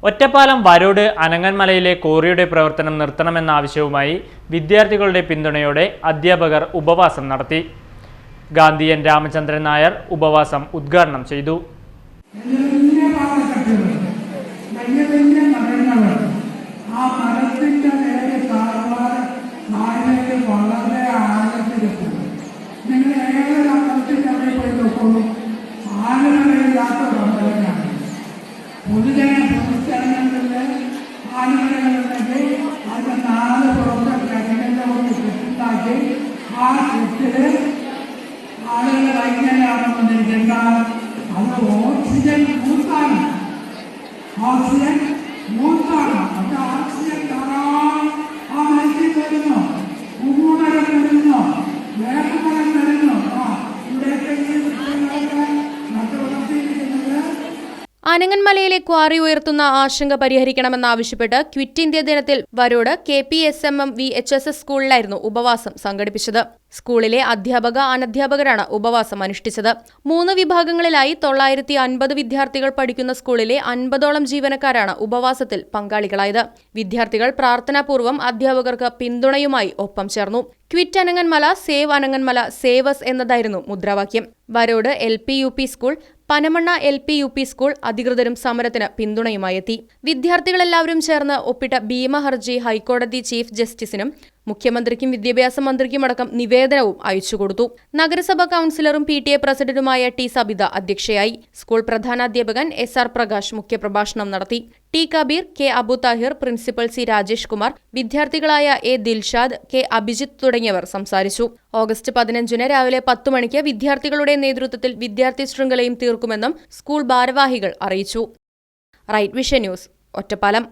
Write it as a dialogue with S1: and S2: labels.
S1: ഒറ്റപ്പാലം വരോട് അനങ്ങന്മലയിലെ ക്വാറിയുടെ പ്രവർത്തനം നിർത്തണമെന്ന ആവശ്യവുമായി വിദ്യാർത്ഥികളുടെ പിന്തുണയോടെ അധ്യാപകർ ഉപവാസം നടത്തി. ഗാന്ധിയൻ രാമചന്ദ്രൻ നായർ ഉപവാസം ഉദ്ഘാടനം ചെയ്തു.
S2: പൊതുജന പ്രവർത്തനങ്ങളിലെ ആളുകളുണ്ടെങ്കിൽ അത് 4 പ്രവർത്തനങ്ങളുടെ കൊണ്ട് കെട്ടുണ്ടാക്കി ആ കെട്ടില് ആളുകൾ വൈകുന്നേരം വന്നിരിക്കേണ്ട അത് ഓക്സിജൻ മൂത്താണ്. ഓക്സിജൻ മൂത്താണ്. അത് ഓക്സിജൻ ധാരാളം ആ മനുഷ്യൻ വരുന്നു, ഉമ്മൂടകം വരുന്നു, വേഗമരം വരുന്നു.
S3: അനങ്ങന്മലയിലെ ക്വാറി ഉയർത്തുന്ന ആശങ്ക പരിഹരിക്കണമെന്നാവശ്യപ്പെട്ട് ക്വിറ്റ് ഇന്ത്യ ദിനത്തിൽ വരോട് KPSMM VHSS സ്കൂളിലായിരുന്നു ഉപവാസം സംഘടിപ്പിച്ചത്. സ്കൂളിലെ അധ്യാപക അനധ്യാപകരാണ് ഉപവാസം അനുഷ്ഠിച്ചത്. 3 വിഭാഗങ്ങളിലായി 950 വിദ്യാർത്ഥികൾ പഠിക്കുന്ന സ്കൂളിലെ 50ഓളം ജീവനക്കാരാണ് ഉപവാസത്തിൽ പങ്കാളികളായത്. വിദ്യാർത്ഥികൾ പ്രാർത്ഥനാപൂർവ്വം അധ്യാപകർക്ക് പിന്തുണയുമായി ഒപ്പം ചേർന്നു. Quit Ananganmala, save Ananganmala, save as എന്നതായിരുന്നു മുദ്രാവാക്യം. Varode LP-UP school, Panamanna LP-UP school അധികൃതരും സമരത്തിന് പിന്തുണയുമായി എത്തി. വിദ്യാർത്ഥികളെല്ലാവരും ചേർന്ന് ഒപ്പിട്ട ഭീമ ഹർജി ഹൈക്കോടതി ചീഫ് ജസ്റ്റിസിനും മുഖ്യമന്ത്രിക്കും വിദ്യാഭ്യാസ മന്ത്രിക്കുമടക്കം നിവേദനവും അയച്ചുകൊടുത്തു. നഗരസഭാ കൌൺസിലറും PTA പ്രസിഡന്റുമായ T. സബിത അധ്യക്ഷയായി. സ്കൂൾ പ്രധാനാധ്യാപകൻ SR പ്രകാശ് മുഖ്യപ്രഭാഷണം നടത്തി. T. Kabir, K. Abu Tahir, principal C. Rajesh Kumar, വിദ്യാർത്ഥികളായ A. ദിൽഷാദ്, K. അഭിജിത്ത് തുടങ്ങിയവർ സംസാരിച്ചു. ഓഗസ്റ്റ് 15 രാവിലെ 10 മണിക്ക് വിദ്യാർത്ഥികളുടെ നേതൃത്വത്തിൽ വിദ്യാർത്ഥി ശൃംഖലയും തീർക്കുമെന്നും സ്കൂൾ ഭാരവാഹികൾ അറിയിച്ചു. Right vision news, Ottapalam.